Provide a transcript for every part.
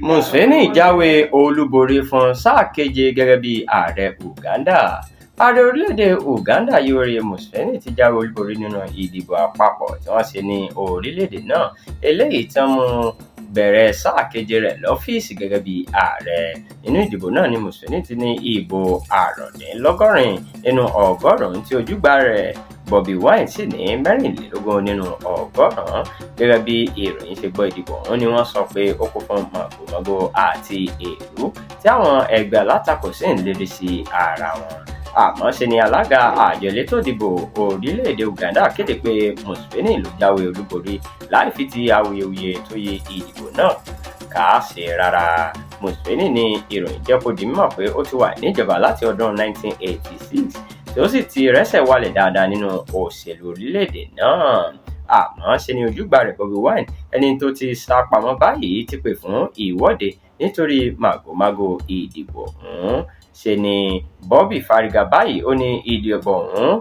Museveni jáwé olúborí fún sáà keje gẹ́gẹ́ bí ààrẹ Uganda. Ààrẹ orílẹ̀-èdè Uganda Yoweri Museveni ti jáwé olúborí nínú ìdìbò àpapọ̀ tí wọ́n ṣe ní orílẹ̀-èdè náà, eléyìí tí wọ́n mú bẹ̀rẹ̀ sáà keje rẹ̀ lọ́fíìsì gẹ́gẹ́ bí ààrẹ. Nínú ìdìbò náà ni Museveni ti ní ìbò 80 nínú ọgọ́rùn-ún tí ojúgbà rẹ̀ Bobi Wine sì ní 24 nínú ọgọ́rùn-ún. Gẹ́gẹ́ bí ìròyìn ṣe gbọ́, ìdìbò ọ̀hún ni wọ́n sọ pé ó kún fún màgòmágó àti èrú tí àwọn ẹgbẹ́ alátakò sì ń lérí sí ara wọn. Àmọ́ ṣe ni alága àjọ elétò ìdìbò orílẹ̀-èdè Uganda kéde pé Museveni ló jáwé olúborí láì fi ti awuyewuye tó yí ìdìbò náà ká ṣe rárá. Museveni ní ìròyìn jẹ́ kó di mímọ̀ pé ó ti wà níjọba láti ọdún 1986 tí ó sì ti rẹ́sẹ̀ wálẹ̀ dáadáa nínú òṣèlú orílẹ̀-èdè náà. Àmọ́ ṣe ni ojúgbà rẹ̀ Bobi Wine, ẹni tó ti sá pamọ́ báyìí, ti pè fún ìwọ́de nítorí màgòmágó ìdìbò ọ̀hún. Ṣe ni Bobby fárígá báyìí, ó ní ìdìbò ọ̀hún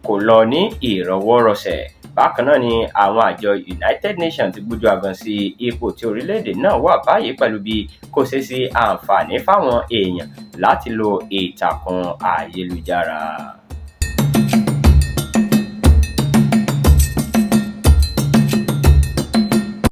kò lọ ní ìrọwọ́rọsẹ̀. Bákan náà ni àwọn àjọ United Nations ti gbójú agan sí ipò tí orílẹ̀-èdè náà wà báyìí pẹ̀lú bí kò ṣe sí àǹfààní fáwọn èèyàn láti lo ìtàkùn ayélujára.